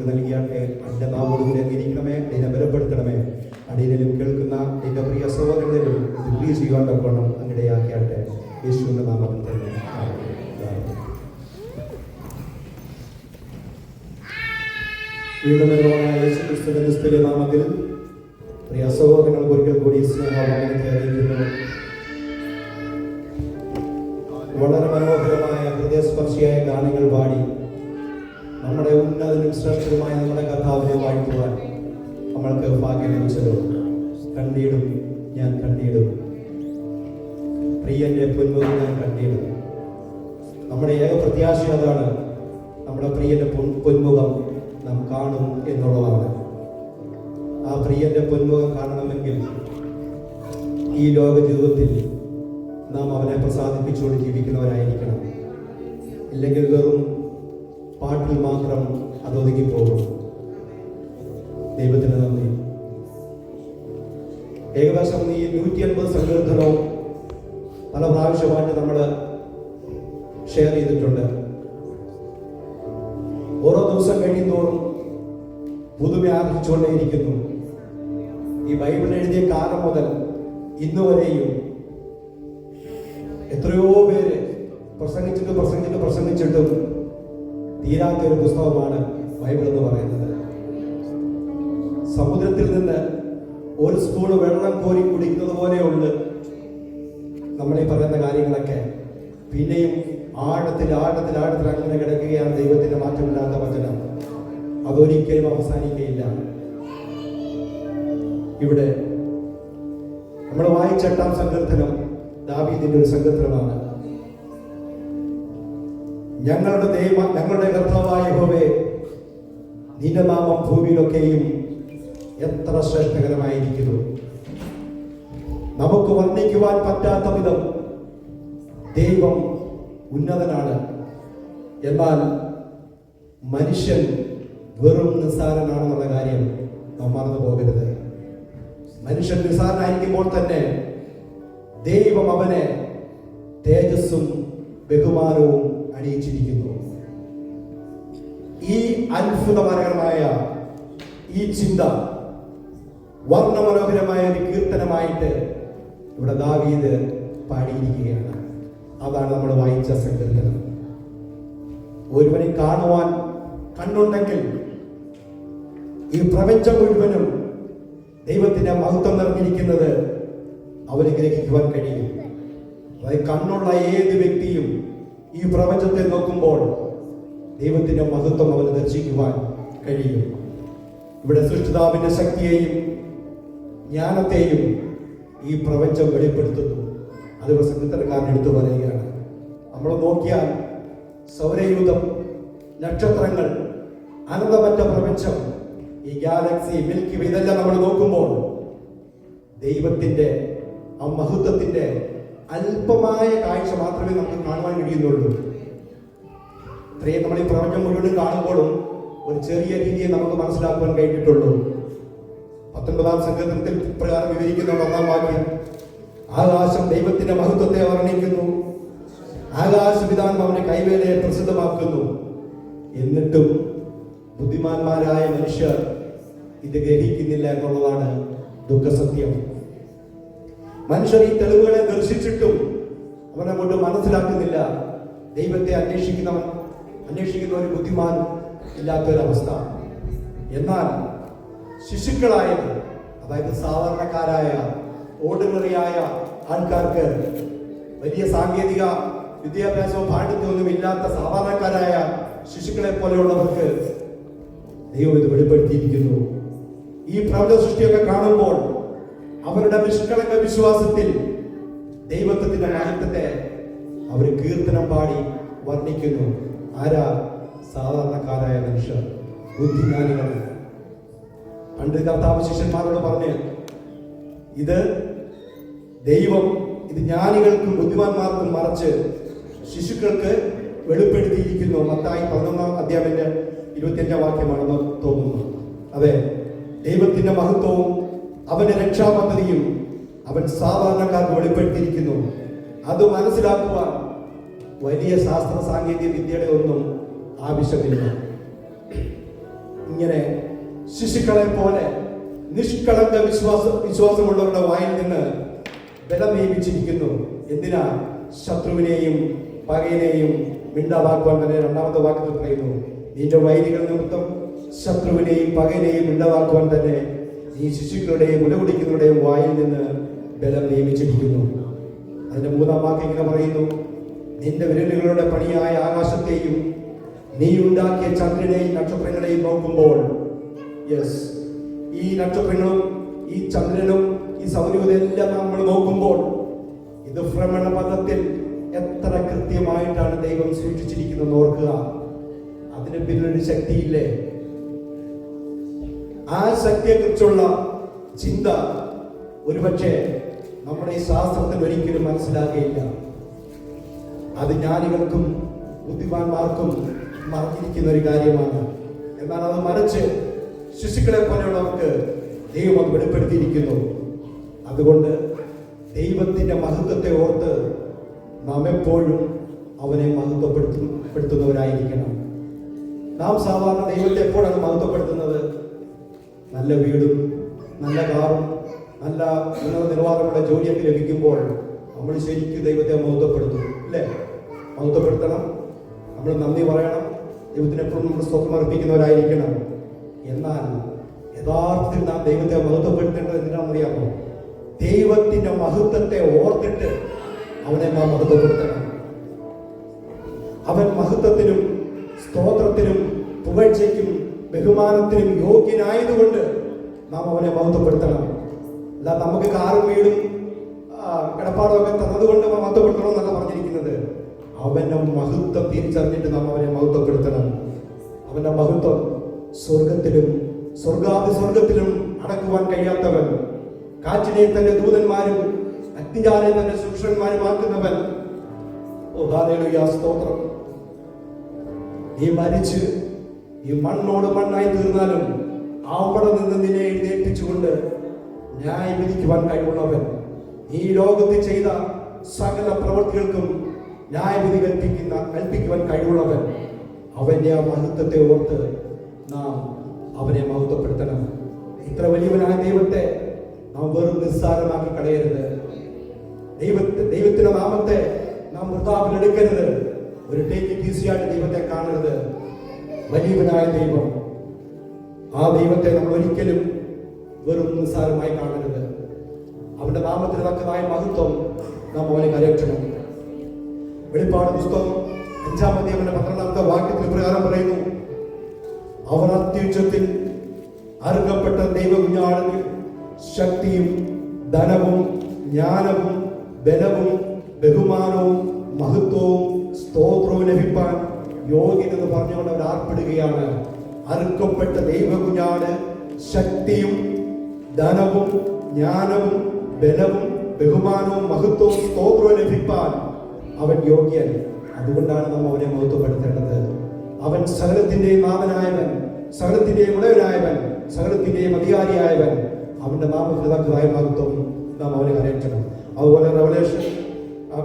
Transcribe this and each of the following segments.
ഞങ്ങൾക്ക് നൽകിയാട്ടെ. എൻ്റെ നാവോടുകൂടി അംഗീകരിക്കണമേ, അതിനെ ബലപ്പെടുത്തണമേ. അടിയിലും കേൾക്കുന്ന എൻ്റെ പ്രിയ സഹോദരങ്ങളിലും ഇത് പ്രിയ ചെയ്യുവാൻ തക്കോണം അങ്ങനെയാക്കിയാട്ടെ. യേശുവിൻ്റെ നാമത്തിൽ തന്നെ. വീണ്ടും യേശുക്രിസ്തുവിന്റെ നാമത്തിൽ പ്രിയ സഹോദരങ്ങൾക്ക് ഒരിക്കൽ കൂടി സ്നേഹവന്ദനത്തെ അറിയിക്കുന്നു. വളരെ മനോഹരമായ ഹൃദയസ്പർശിയായ ഗാനങ്ങൾ പാടി നമ്മുടെ ഉന്നതനും ശ്രേഷ്ഠനുമായ നമ്മുടെ കർത്താവിനെ വാഴ്ത്തുവാൻ നമ്മൾക്ക് ഭാഗ്യം ലഭിച്ചല്ലോ. കണ്ടിടും ഞാൻ കണ്ടിടും, പ്രിയന്റെ പൊന്മുഖം ഞാൻ കണ്ടിടും. നമ്മുടെ ഏക പ്രത്യാശ അതാണ്, നമ്മുടെ പ്രിയന്റെ പൊന്മുഖം നാം കാണും എന്നുള്ളതാണ്. ആ പ്രിയന്റെ പൊന്മുഖം കാണണമെങ്കിൽ ഈ ലോക ജീവിതത്തിൽ നാം അവനെ പ്രസാദിപ്പിച്ചുകൊണ്ട് ജീവിക്കുന്നവരായിരിക്കണം. ഇല്ലെങ്കിൽ വെറും പാട്ടിൽ മാത്രം അതൊതുങ്ങിപ്പോകും. ദൈവത്തിന് നന്ദി. ഏകദേശം ഈ 150 സങ്കീർത്തനവും പല പ്രാവശ്യമായിട്ട് നമ്മൾ ഷെയർ ചെയ്തിട്ടുണ്ട്. ഓരോ ദിവസം കഴിയുന്തോറും പുതുമ ആർജിച്ചുകൊണ്ടേയിരിക്കുന്നു. ഈ ബൈബിൾ എഴുതിയ കാലം മുതൽ ഇന്നുവരെയും എത്രയോ പേര് പ്രസംഗിച്ചിട്ടും തീരാത്ത ഒരു പുസ്തകമാണ് ബൈബിൾ എന്ന് പറയുന്നത്. സമുദ്രത്തിൽ നിന്ന് ഒരു സ്പൂൺ വെള്ളം കോരി കുടിക്കുന്നത് പോലെയുള്ള നമ്മളീ പറയുന്ന കാര്യങ്ങളൊക്കെ പിന്നെയും ആഴത്തിൽ അങ്ങനെ കിടക്കുകയാണ്. ദൈവത്തിന്റെ മാറ്റമില്ലാത്ത വചനം അതൊരിക്കലും അവസാനിക്കുകയില്ല. ഇവിടെ നമ്മൾ വായിച്ച 8-ാം സങ്കീർത്തനം ദാവീദിന്റെ ഒരു സങ്കീർത്തനമാണ്. ഞങ്ങളുടെ കർത്താവായ യഹോവേ, നിന്റെ നാമം ഭൂമിയിലൊക്കെയും എത്ര ശ്രേഷ്ഠകരമായിരിക്കുന്നു. നമുക്ക് വർണ്ണിക്കുവാൻ പറ്റാത്ത വിധം ദൈവം ഉന്നതനാണ്. എന്നാൽ മനുഷ്യൻ വെറും നിസ്സാരനാണെന്നുള്ള കാര്യം നാം മറന്നു പോകരുത്. മനുഷ്യൻ നിസ്സാരനായിരിക്കുമ്പോൾ തന്നെ ദൈവം അവനെ തേജസ്സും ബഹുമാനവും അണിയിച്ചിരിക്കുന്നു. ഈ അത്ഭുതകരമായ ഈ ചിന്ത വർണ്ണമനോഹരമായ ഒരു കീർത്തനമായിട്ട് ഇവിടെ ദാവീദ് പാടിയിരിക്കുകയാണ്. അതാണ് നമ്മൾ വായിച്ച സങ്കീർത്തനം. ഒരുവനെ കാണുവാൻ കണ്ണുണ്ടെങ്കിൽ ഈ പ്രപഞ്ചം മുഴുവനും ദൈവത്തിന്റെ മഹത്വം നിറഞ്ഞിരിക്കുന്നത് അവന് ഗ്രഹിക്കുവാൻ കഴിയും. അതായത് കണ്ണുള്ള ഏത് വ്യക്തിയും ഈ പ്രപഞ്ചത്തെ നോക്കുമ്പോൾ ദൈവത്തിന്റെ മഹത്വം അവന് ദർശിക്കുവാൻ കഴിയും. ഇവിടെ സൃഷ്ടിതാവിന്റെ ശക്തിയെയും ജ്ഞാനത്തെയും ഈ പ്രപഞ്ചം വെളിപ്പെടുത്തുന്നു. അത് സങ്കീർത്തനക്കാരൻ എടുത്തു പറയുകയാണ്. നമ്മൾ നോക്കിയാൽ സൗരയൂഥം, നക്ഷത്രങ്ങൾ, അനന്തമറ്റ പ്രപഞ്ചം, ഈ ഗാലക്സി, മിൽക്കി വേ, ഇതെല്ലാം നമ്മൾ നോക്കുമ്പോൾ ദൈവത്തിന്റെ ആ മഹത്വത്തിന്റെ അല്പമായ കാഴ്ച മാത്രമേ നമുക്ക് കാണുവാൻ കഴിയുന്നുള്ളൂ. ഇത്രയും നമ്മൾ ഈ പ്രപഞ്ചം മുഴുവൻ കാണുമ്പോഴും ഒരു ചെറിയ രീതിയെ നമുക്ക് മനസ്സിലാക്കുവാൻ കഴിഞ്ഞിട്ടുള്ളൂ. 19-ാം സങ്കീർത്തനത്തിൽ പ്രകാരം വിവരിക്കുന്ന 1-ാം വാക്യം, ആകാശം ദൈവത്തിന്റെ മഹത്വത്തെ വർണ്ണിക്കുന്നു, ആകാശപിതാവ് അവന്റെ കൈവേലയെ പ്രസിദ്ധമാക്കുന്നു. എന്നിട്ടും ബുദ്ധിമാന്മാരായ മനുഷ്യർ ഇത് ഗ്രഹിക്കുന്നില്ല എന്നുള്ളതാണ് ദുഃഖസത്യം. മനുഷ്യർ ഈ തെളിവുകളെ ദർശിച്ചിട്ടും അവനങ്ങോട്ട് മനസ്സിലാക്കുന്നില്ല. ദൈവത്തെ അന്വേഷിക്കുന്ന ഒരു ബുദ്ധിമാൻ ഇല്ലാത്തൊരവസ്ഥ. എന്നാൽ ശിശുക്കളായത്, അതായത് സാധാരണക്കാരായ ഓർഡിനറിയായ ആൾക്കാർക്ക്, വലിയ സാങ്കേതിക വിദ്യാഭ്യാസവും പാണ്ഡിത്യമൊന്നും ഇല്ലാത്ത സാധാരണക്കാരായ ശിശുക്കളെ പോലെയുള്ളവർക്ക് ദൈവം ഇത് വെളിപ്പെടുത്തിയിരിക്കുന്നു. ഈ പ്രപഞ്ച സൃഷ്ടിയൊക്കെ കാണുമ്പോൾ അവരുടെ നിഷ്കളങ്ക വിശ്വാസത്തിൽ ദൈവത്തിന്റെ മഹത്വത്തെ അവർ കീർത്തനം പാടി വർണ്ണിക്കുന്നു. ആരാ? സാധാരണക്കാരായ മനുഷ്യർ, ബുദ്ധിജ്ഞാനികൾ. പണ്ട് കർത്താവ് ശിഷ്യന്മാരോട് പറഞ്ഞ്, ഇത് ദൈവം ഇത് ജ്ഞാനികൾക്കും ബുദ്ധിമാന്മാർക്കും മറച്ച് ശിശുക്കൾക്ക് വെളിപ്പെടുത്തിയിരിക്കുന്നു. മത്തായി 11-ാം അധ്യായത്തിന്റെ 25-ാം വാക്യമാണെന്ന് തോന്നുന്നു. അതെ, ദൈവത്തിന്റെ മഹത്വവും അവന്റെ രക്ഷാപദ്ധതിയും അവൻ സാധാരണക്കാർക്ക് വെളിപ്പെടുത്തിയിരിക്കുന്നു. അത് മനസ്സിലാക്കുവാൻ വലിയ ശാസ്ത്ര സാങ്കേതിക വിദ്യയുടെ ഒന്നും ആവശ്യമില്ല. ഇങ്ങനെ ശിശുക്കളെ പോലെ നിഷ്കളങ്ക വിശ്വാസമുള്ളവരുടെ വായിൽ നിന്ന് ബലം നിയമിച്ചിരിക്കുന്നു. എന്തിനാ? ശത്രുവിനെയും പകയിനെയും മിണ്ടാതാക്കുവാൻ തന്നെ. രണ്ടാമത്തെ വാക്യത്തിൽ പറയുന്നു, നിന്റെ വൈരികൾ നിമിത്തം ശത്രുവിനെയും പകയിനെയും മിണ്ടാതാക്കുവാൻ തന്നെ നീ ശിശുക്കളുടെയും മുലകുടിക്കുന്നവരുടെയും വായിൽ നിന്ന് ബലം നിയമിച്ചിരിക്കുന്നു. അതിന്റെ മൂന്നാം വാക്യം ഇങ്ങനെ പറയുന്നു, നിന്റെ വിരലുകളുടെ പണിയായ ആകാശത്തെയും നീ ഉണ്ടാക്കിയ ചന്ദ്രനെയും നക്ഷത്രങ്ങളെയും നോക്കുമ്പോൾ, ഈ നക്ഷത്രങ്ങളും ഈ ചന്ദ്രനും ഈ സൗരയൂഥമെല്ലാം നമ്മൾ നോക്കുമ്പോൾ ഇത് ഭ്രമണപഥത്തിൽ എത്ര കൃത്യമായിട്ടാണ് ദൈവം സൂക്ഷിച്ചിരിക്കുന്നത് ഓർക്കുക. അതിന് പിന്നിലൊരു ശക്തിയില്ലേ? ആ ശക്തിയെക്കുറിച്ചുള്ള ചിന്ത ഒരുപക്ഷെ നമ്മുടെ ഈ ശാസ്ത്രത്തിൽ ഒരിക്കലും മനസ്സിലാക്കുകയില്ല. അത് ജ്ഞാനികൾക്കും ബുദ്ധിമാന്മാർക്കും മറഞ്ഞിരിക്കുന്ന ഒരു കാര്യമാണ്. എന്നാൽ അത് മറിച്ച് ശിശുക്കളെ പോലെയുള്ളവർക്ക് ദൈവം അത് വെളിപ്പെടുത്തിയിരിക്കുന്നു. അതുകൊണ്ട് ദൈവത്തിന്റെ മഹത്വത്തെ ഓർത്ത് നാം എപ്പോഴും അവനെ മഹത്വപ്പെടുത്തുന്നവരായിരിക്കണം. നാം സാധാരണ ദൈവത്തെ എപ്പോഴാണ് മഹത്വപ്പെടുത്തുന്നത്? നല്ല വീടും നല്ല കാറും നല്ല ഉന്നത നിലവാരമുള്ള ജോലിയൊക്കെ ലഭിക്കുമ്പോൾ നമ്മൾ ശരിക്കും ദൈവത്തെ മഹത്വപ്പെടുത്തും, അല്ലേ? മഹത്വപ്പെടുത്തണം, നമ്മൾ നന്ദി പറയണം, ദൈവത്തിന് എപ്പോഴും നമ്മൾ സ്തോത്രം അർപ്പിക്കുന്നവരായിരിക്കണം. എന്നാൽ യഥാർത്ഥത്തിൽ നാം ദൈവത്തെ മഹത്വപ്പെടുത്തേണ്ടത് എന്തിനാണെന്നറിയാമോ? ദൈവത്തിന്റെ മഹത്വത്തെ ഓർത്തിട്ട് അവനെ നാം മഹത്വപ്പെടുത്തണം. അവൻ മഹത്വത്തിനും സ്തോത്രത്തിനും പുകഴ്ചയ്ക്കും ബഹുമാനത്തിനും യോഗ്യനായതുകൊണ്ട് നാം അവനെ മഹത്വപ്പെടുത്തണം. അല്ല നമുക്ക് കാറും വീടും കിടപ്പാടും ഒക്കെ തന്നതുകൊണ്ട് മഹത്വപ്പെടുത്തണം എന്നല്ല പറഞ്ഞിരിക്കുന്നത്. അവന്റെ മഹത്വം തിരിച്ചറിഞ്ഞിട്ട് നാം അവനെ മഹത്വപ്പെടുത്തണം. അവന്റെ മഹത്വം സ്വർഗത്തിലും സ്വർഗാതിസ്വർഗത്തിലും അടക്കുവാൻ കഴിയാത്തവൻ, കാറ്റിനെ തന്റെ ദൂതന്മാരും അഗ്നിജാലെ തന്റെ ശുശ്രന്മാരുമാക്കുന്നവൻ. ഹല്ലേലൂയ, സ്തോത്രം. നീ മരിച്ച് ഈ മണ്ണോട് മണ്ണായി തീർന്നാലും അവിടെ നിന്ന് നിന്നെ എഴുന്നേൽപ്പിച്ചുകൊണ്ട് ന്യായം വിധിക്കുവാൻ കഴിവുള്ളവൻ, ഈ ലോകത്തിൽ ചെയ്ത സകല പ്രവൃത്തികൾക്കും ന്യായവിധി കൽപ്പിക്കുവാൻ കഴിവുള്ളവൻ. അവന്റെ ആ മഹത്വത്തെ ഓർത്ത് നാം അവനെ മഹത്വപ്പെടുത്തണം. ഇത്ര വലിയവനായ ദൈവത്തെ നാം വെറും നിസ്സാരമാക്കി കളയരുത്. ദൈവത്തിന്റെ നാമത്തെ നാം വൃഥാവിലെടുക്കരുത്. ഒരു ടേക്ക് ഇറ്റ് ഈസി ആയിട്ട് ദൈവത്തെ കാണരുത്. വലിയവനായ ദൈവം, ആ ദൈവത്തെ നമ്മൾ ഒരിക്കലും വെറും നിസ്സാരമായി കാണരുത്. അവന്റെ നാമത്തിന് തക്കതായ മഹത്വം നാം അവനെ കരയറ്റണം. വെളിപ്പാട് പുസ്തകം 5-ാം അധ്യായം 12-ാമത്തെ വാക്യത്തിൽ പ്രകാരം പറയുന്നു, അവർ അത്യുച്ചത്തിൽ അറുക്കപ്പെട്ട ദൈവകുഞ്ഞാടിന് ശക്തിയും ധനവും ജ്ഞാനവും ബലവും ബഹുമാനവും മഹത്വവും സ്തോത്രവും ലഭിപ്പാൻ യോഗ്യനെന്ന് പറഞ്ഞുകൊണ്ട് അവർ ആർപ്പിടുകയാണ്. അറുക്കപ്പെട്ട ദൈവകുഞ്ഞാട് ശക്തിയും ധനവും ജ്ഞാനവും ബലവും ബഹുമാനവും മഹത്വവും സ്തോത്രവും ലഭിപ്പാൻ അവൻ യോഗ്യൻ. അതുകൊണ്ടാണ് നാം അവനെ മഹത്വപ്പെടുത്തേണ്ടത്. അവൻ സകലത്തിന്റെയും നാഥനായവൻ, സകലത്തിന്റെയും ഉടയവനായവൻ, സകലത്തിന്റെയും അധികാരിയായവൻ. അവന്റെ നാമത്തിന് തക്കതായ മഹത്വം നാം അവനെ അറിയിക്കണം. അതുപോലെ റെവലേഷൻ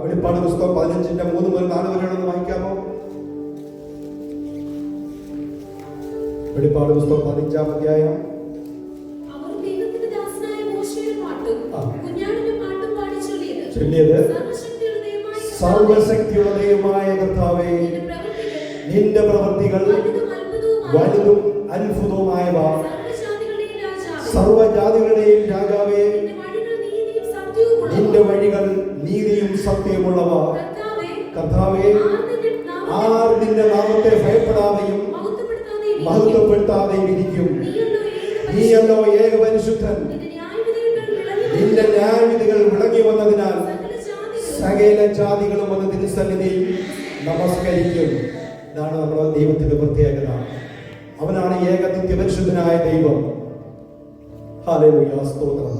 വെളിപ്പാട് പുസ്തകം 15-ന്റെ 3 മുതൽ 4 വരെയാണെന്ന് വായിക്കാമോ? വെളിപ്പാട് പുസ്തകം 15-ാം അധ്യായം. ചൊല്ലിയത്, സർവശക്തിയുള്ള ദൈവമായ കർത്താവേ, നിന്റെ പ്രവൃത്തികൾ വലുതും അത്ഭുതവുമായവ. സർവജാതികളുടെയും രാജാവേ, നിന്റെ വഴികൾ നീതിയും സത്യമുള്ളവ. കർത്താവേ, ആർ നിന്റെ നാമത്തെ ഭയപ്പെടാതെയും മഹത്വപ്പെടുത്താതെയും ഇരിക്കും. നീയല്ലോ ഏകപരിശുദ്ധൻ. നിന്റെ ന്യായവിധികൾ വിളങ്ങി വന്നതിനാൽ സകല ജാതികളും വന്ന് തിരുസന്നിധിയിൽ നമസ്കരിക്കും. ഇതാണ് നമ്മുടെ ദൈവത്തിന്റെ പ്രത്യേകത. അവനാണ് ഏക നിത്യപരിശുദ്ധനായ ദൈവം. ഹല്ലേലൂയ, സ്തോത്രം.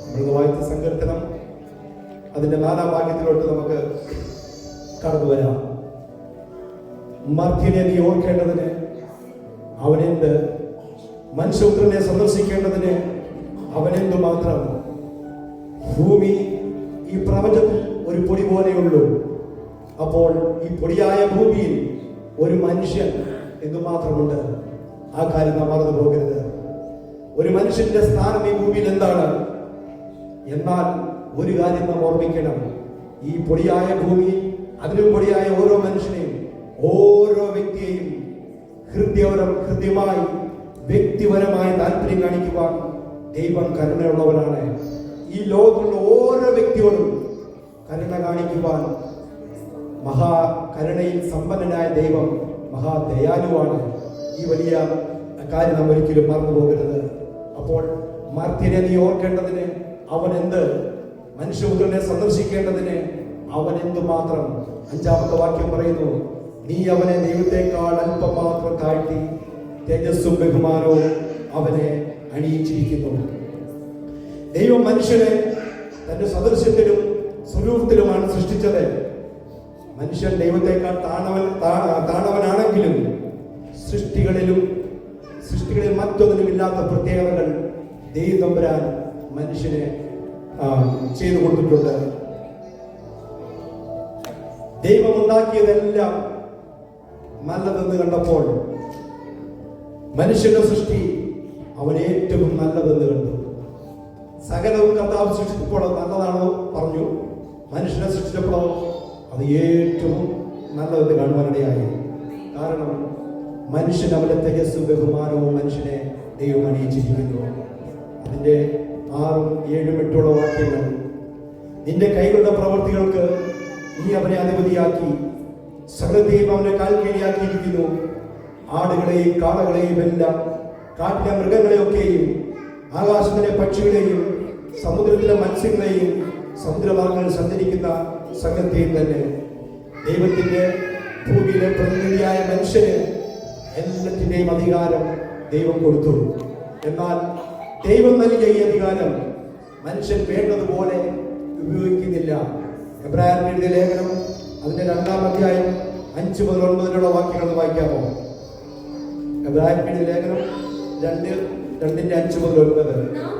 നമ്മൾ വായിച്ച സങ്കീർത്തനം അതിന്റെ 4-ാം വാക്യത്തിലോട്ട് നമുക്ക് കടന്നു വരാം. മർത്യനെ നീ ഓർക്കേണ്ടതിന് അവനെന്ത്, മനുഷ്യപുത്രനെ സന്ദർശിക്കേണ്ടതിന് അവനെന്തു മാത്രം. ഭൂമി ഈ പ്രപഞ്ചത്തിൽ ഒരു പൊടി പോലെയുള്ളൂ. അപ്പോൾ ഈ പൊടിയായ ഭൂമിയിൽ ഒരു മനുഷ്യൻ എന്തുമാത്രമുണ്ട്. ആ കാര്യം നാം മറന്നു പോകരുത്. ഒരു മനുഷ്യന്റെ സ്ഥാനം ഈ ഭൂമിയിൽ എന്താണ്? എന്നാൽ ഒരു കാര്യം നാം ഓർമ്മിക്കണം, ഈ പൊടിയായ ഭൂമി, അതിലും പൊടിയായ ഓരോ മനുഷ്യനെയും, ഓരോ വ്യക്തിയെയും ഹൃദ്യമായി വ്യക്തിപരമായ താല്പര്യം കാണിക്കുവാൻ ദൈവം കരുണയുള്ളവനാണ്. ഈ ലോകത്തുള്ള ഓരോ വ്യക്തിയോടും കരുണ കാണിക്കുവാൻ മഹാകരുണയിൽ സമ്പന്നനായ ദൈവം മഹാദയാലുവാണ്. ഈ വലിയ കാര്യം നാം ഒരിക്കലും മറന്നു പോകരുത്. അപ്പോൾ മർത്യനെ നീ ഓർക്കേണ്ടതിന് അവൻ എന്ത്, മനുഷ്യപുത്രനെ സന്ദർശിക്കേണ്ടതിന് അവൻ എന്തുമാത്രം. 5-ാമത്തെ വാക്യം പറയുന്നു, നീ അവനെ ദൈവത്തെക്കാൾ അല്പം മാത്രം താഴ്ത്തി തേജസ്സും ബഹുമാനവും അവനെ അണിയിച്ചിരിക്കുന്നു. ദൈവം മനുഷ്യനെ തന്റെ സദൃശ്യത്തിലും സ്വരൂപത്തിലുമാണ് സൃഷ്ടിച്ചത്. മനുഷ്യൻ ദൈവത്തെക്കാൾ താണവനാണെങ്കിലും സൃഷ്ടികളിൽ മറ്റൊന്നിനും ഇല്ലാത്ത പ്രത്യേകതകൾ ദൈവം തമ്പുരാൻ മനുഷ്യനെ ചെയ്തു കൊടുത്തിട്ടുണ്ട്. ദൈവം ഉണ്ടാക്കിയതെല്ലാം നല്ലതെന്ന് കണ്ടപ്പോൾ മനുഷ്യന്റെ സൃഷ്ടി അവൻ ഏറ്റവും നല്ലതെന്ന് കണ്ടു. സകലവും കർത്താവ് സൃഷ്ടിച്ചപ്പോൾ നല്ലതാണോ പറഞ്ഞു, മനുഷ്യനെ സൃഷ്ടിച്ചപ്പോഴോ അത് ഏറ്റവും നല്ലതെന്ന് കാണുവാനിടയായി. കാരണം മനുഷ്യൻ അവന്റെ തേജസ്സും ബഹുമാനവും മനുഷ്യനെ ദൈവം അണിയിച്ചിരിക്കുന്നു. അതിന്റെ 6, 7, 8 വാക്യങ്ങൾ, നിന്റെ കൈകളുടെ പ്രവൃത്തികൾക്ക് നീ അവനെ അധിപതിയാക്കി, സകലത്തെയും അവന്റെ കാൽ കീഴിയാക്കിയിരിക്കുന്നു. ആടുകളെയും കാളകളെയും എല്ലാം, കാട്ടിലെ മൃഗങ്ങളെയൊക്കെയും, ആകാശത്തിലെ പക്ഷികളെയും, സമുദ്രത്തിലെ മത്സ്യങ്ങളെയും, സമുദ്രമാർഗങ്ങളിൽ സഞ്ചരിക്കുന്ന സകലത്തെയും തന്നെ. ദൈവത്തിന്റെ ഭൂമിയിലെ പ്രതിനിധിയായ മനുഷ്യന് എല്ലാത്തിന്റെയും അധികാരം ദൈവം കൊടുത്തു. എന്നാൽ ദൈവം നൽകിയ ഈ അധികാരം മനുഷ്യൻ വേണ്ടതുപോലെ ഉപയോഗിക്കുന്നില്ല. എബ്രായർക്ക് എഴുതിയ ലേഖനം അതിന്റെ 2-ാം അധ്യായം 5 മുതൽ 9 വാക്യങ്ങൾ വായിക്കാമോ? എബ്രായർക്ക് എഴുതിയ ലേഖനം 2:5 മുതൽ 9.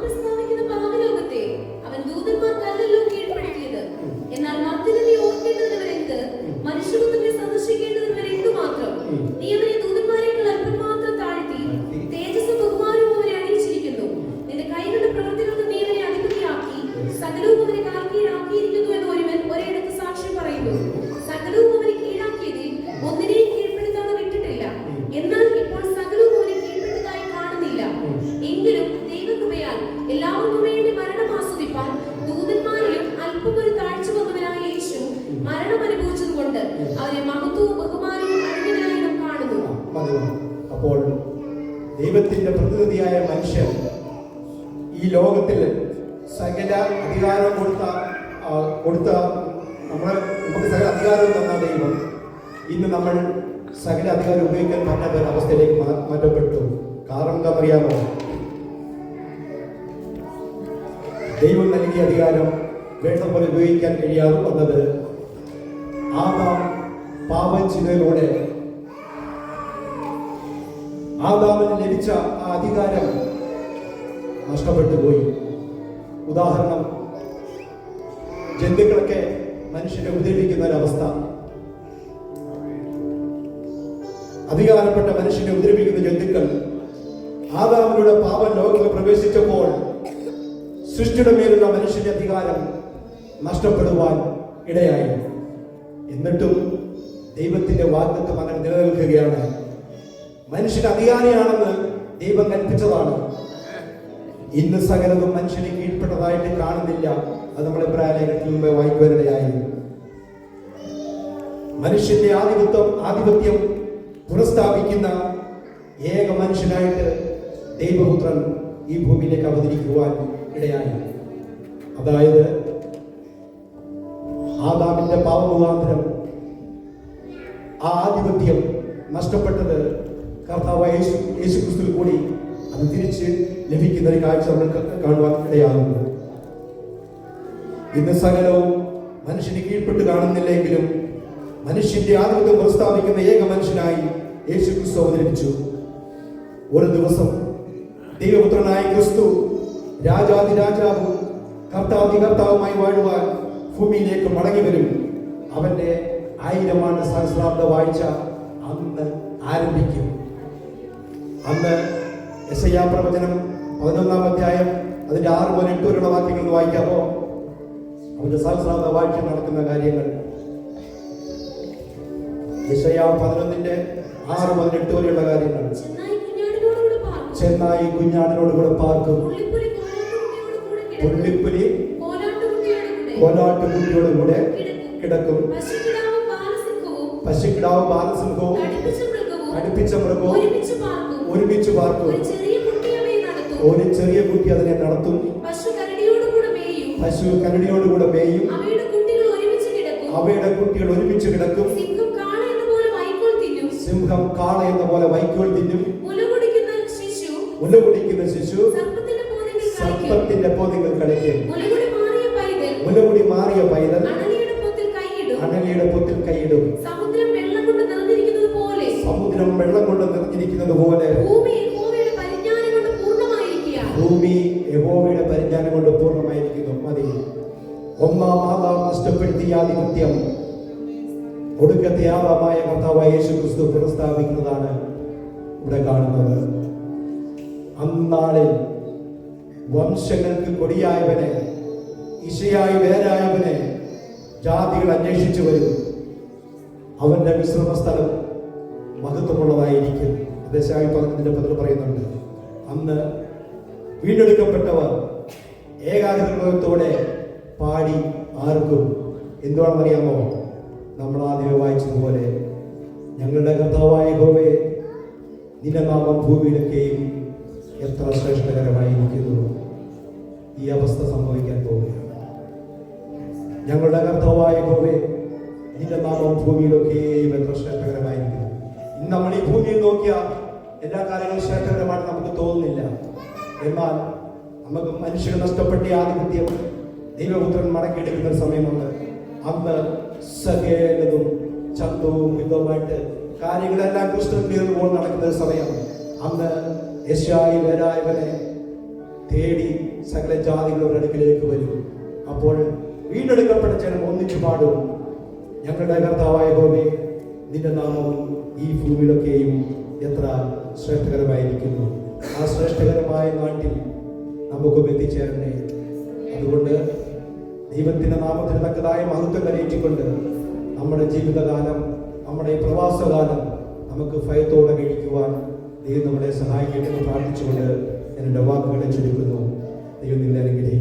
അപ്പോൾ ദൈവത്തിന്റെ പ്രതിനിധിയായ മനുഷ്യൻ ഈ ലോകത്തിൽ സകല അധികാരം കൊടുത്ത നമുക്ക് സകല അധികാരം തന്ന ദൈവം ഇന്ന് നമ്മൾ സകല അധികാരം ഉപയോഗിക്കാൻ പറ്റാത്ത ഒരു അവസ്ഥയിലേക്ക് മാറ്റപ്പെട്ടു. കാരണം എന്താ അറിയാമോ? ദൈവം നൽകിയ അധികാരം വേണ്ട പോലെ ഉപയോഗിക്കാൻ കഴിയാതെ വന്നത് ആദാം പാപം ചെയ്തതിലൂടെ ആദാമിന് ലഭിച്ച ആ അധികാരം നഷ്ടപ്പെട്ടു പോയി. ഉദാഹരണം, ജന്തുക്കളൊക്കെ മനുഷ്യനെ ഉപദ്രവിക്കുന്ന ഒരവസ്ഥ, അധികാരപ്പെട്ട മനുഷ്യനെ ഉപദ്രവിക്കുന്ന ജന്തുക്കൾ ആദാമിലൂടെ പാപം ലോകത്തിൽ പ്രവേശിച്ചപ്പോൾ സൃഷ്ടിയുടെ മേലുള്ള മനുഷ്യന്റെ അധികാരം നഷ്ടപ്പെടുവാൻ ഇടയായി. എന്നിട്ടും ദൈവത്തിന്റെ വാഗ്ദത്തം അങ്ങനെ നിലനിൽക്കുകയാണ്. മനുഷ്യൻ അധികാരിയാണെന്ന് ദൈവം കൽപ്പിച്ചതാണ്. ഇന്ന് സകലതും മനുഷ്യന് കീഴ്പ്പെട്ടതായിട്ട് കാണുന്നില്ല. അത് നമ്മൾ എബ്രായലേഖനത്തിൽ മുമ്പേ വായിക്കുവാനിടയായി. മനുഷ്യന്റെ ആധിപത്യം പുനഃസ്ഥാപിക്കുന്ന ഏക മനുഷ്യനായിട്ട് ദൈവപുത്രൻ ഈ ഭൂമിയിലേക്ക് അവതരിക്കുവാൻ ഇടയായി. അതായത് ആദാമിന്റെ പാപമുഖാന്തരം ആ ആധിപത്യം നഷ്ടപ്പെട്ടത് കർത്താവായ യേശുക്രിസ്തുവിൽ കൂടി അത് തിരിച്ച് ലഭിക്കുന്ന ഒരു കാഴ്ച നമ്മൾ കാണുവാൻ ഇടയാകുന്നു. ഇന്ന് സകലവും മനുഷ്യന് കീഴ്പ്പെട്ട് കാണുന്നില്ലെങ്കിലും മനുഷ്യന്റെ ആധിപത്യം പ്രസ്താവിക്കുന്ന ഏക മനുഷ്യനായി യേശുക്രിസ്തു അവതരിപ്പിച്ചു. ഒരു ദിവസം ദൈവപുത്രനായ ക്രിസ്തു രാജാതിരാജാവും കർത്താവുമായി വാഴുവാൻ ഭൂമിയിലേക്ക് മടങ്ങി വരും. അവന്റെ 1000 ആണ്ട് സഹസ്രാബ്ദ വാഴ്ച അന്ന് ആരംഭിക്കും. അന്ന് യെശയ്യാ പ്രവചനം 11-ാം അധ്യായം അതിന്റെ 6 മുതൽ 8 വരെയുള്ള വാക്യങ്ങൾ വായിക്കാമോ? അവന്റെ സഹസ്രാബ്ദ വാഴ്ച നടക്കുന്ന കാര്യങ്ങൾ. യെശയ്യാ 11-ന്റെ 6 മുതൽ 8 വരെയുള്ള കാര്യങ്ങൾ. ചെന്നായി കുഞ്ഞാടിനോട് കൂടെ പാർക്കും, പുള്ളിപ്പുലി കോലാട്ടുകുട്ടിയോട് കൂടെ കിടക്കും, പശുക്കിടാവും ബാലസിംഹവും അടുപ്പിച്ച മൃഗവും ഒരുമിച്ച് പാർക്കും. ഒരു ചെറിയ കുട്ടി അതിനെ നടത്തും, പശു കരടിയോടുകൂടെ മേയും, അവയുടെ കുട്ടികൾ ഒരുമിച്ച് കിടക്കും. സിംഹം കാള എന്ന പോലെ വൈക്കോൽ തിന്നും, മുല കുടിക്കുന്ന ശിശു സർപ്പത്തിന്റെ പോതികൾ കളിക്കും. മുലകുടി മാറിയ പൈതൽ അണലിയുടെ പൊത്തിൽ കൈയിടും. സമുദ്രം വെള്ളം കൊണ്ട് നിറഞ്ഞിരിക്കുന്നത് പോലെ ഭൂമി യഹോവയുടെ പരിജ്ഞാനം കൊണ്ട് പൂർണ്ണമായിരിക്കുന്നു. മതി. ഒന്നാം ആദാം നഷ്ടപ്പെടുത്തിയ ആധിപത്യം ഒടുക്കത്തെ ആദാമായ കർത്താവായ യേശു ക്രിസ്തു പുനഃസ്ഥാപിക്കുന്നതാണ് ഇവിടെ കാണുന്നത്. അന്നാളിൽ വംശങ്ങൾക്ക് കൊടിയായവനെ, ഇശയായി വേരായവനെ ജാതികൾ അന്വേഷിച്ചു വരും. അവന്റെ വിശ്രമ സ്ഥലം മഹത്വമുള്ളതായിരിക്കും. ദേശായി 11-10 പറയുന്നുണ്ട്. അന്ന് വീണ്ടെടുക്കപ്പെട്ടവർ ഏകാഗ്രതയോടെ പാടി ആർക്കും എന്തുവാണെന്നറിയാമോ? നമ്മൾ ആദ്യമേ വായിച്ചതുപോലെ, ഞങ്ങളുടെ കർത്താവായ യഹോവേ, നിന്റെ നാമം ഭൂമിയിലൊക്കെയും എത്ര ശ്രേഷ്ഠകരമായിരിക്കുന്നു. ഈ അവസ്ഥ സംഭവിക്കാൻ പോവുകയാണ്. ഞങ്ങളുടെ കർത്താവായ യഹോവേ, നിന്റെ നാമം ഭൂമിയിലൊക്കെയും എത്ര ശ്രേഷ്ഠകരമായിരിക്കുന്നു. ഇന്ന് നമ്മൾ ഈ ഭൂമിയിൽ നോക്കിയാൽ എല്ലാ കാര്യങ്ങളും ശ്രേഷ്ഠകരമായിട്ട് നമുക്ക് തോന്നുന്നില്ല. എന്നാൽ നമുക്ക് മനുഷ്യന് നഷ്ടപ്പെട്ട ആധിപത്യം ദൈവപുത്രൻ മടക്കിയെടുക്കുന്ന ഒരു സമയമുണ്ട്. അന്ന് സകലതും ചന്തവും യുദ്ധവുമായിട്ട് കാര്യങ്ങളെല്ലാം ക്രിസ്ത്യൻ തീർന്നുപോൾ നടക്കുന്ന ഒരു സമയം. അന്ന് യെശയ്യായി വേരായവനെ തേടി സകല ജാതികളുടെ അടുക്കിലേക്ക് വരും. അപ്പോൾ വീണ്ടെടുക്കപ്പെട്ട ജനം ഒന്നിച്ചു പാടും, ഞങ്ങളുടെ കർത്താവായ യഹോവേ, നിന്റെ നാമം ഈ ഭൂമിയിലൊക്കെയും എത്ര ശ്രേഷ്ഠകരമായിരിക്കുന്നു. ആ ശ്രേഷ്ഠകരമായ നാട്ടിൽ നമുക്കും എത്തിച്ചേരണ്ടേ. അതുകൊണ്ട് ദൈവത്തിന്റെ നാമത്തിന് തക്കതായ മഹത്വം കരയിച്ചുകൊണ്ട് നമ്മുടെ ജീവിതകാലം, നമ്മുടെ ഈ പ്രവാസകാലം നമുക്ക് ഭയത്തോടെ കഴിക്കുവാൻ ദൈവം നമ്മളെ സഹായിക്കട്ടെന്ന് പ്രാർത്ഥിച്ചുകൊണ്ട് ഞാൻ എൻ്റെ വാക്കുകളെ ചുരുക്കുന്നു. ദൈവം നിങ്ങളെ അനുഗ്രഹിക്കട്ടെ.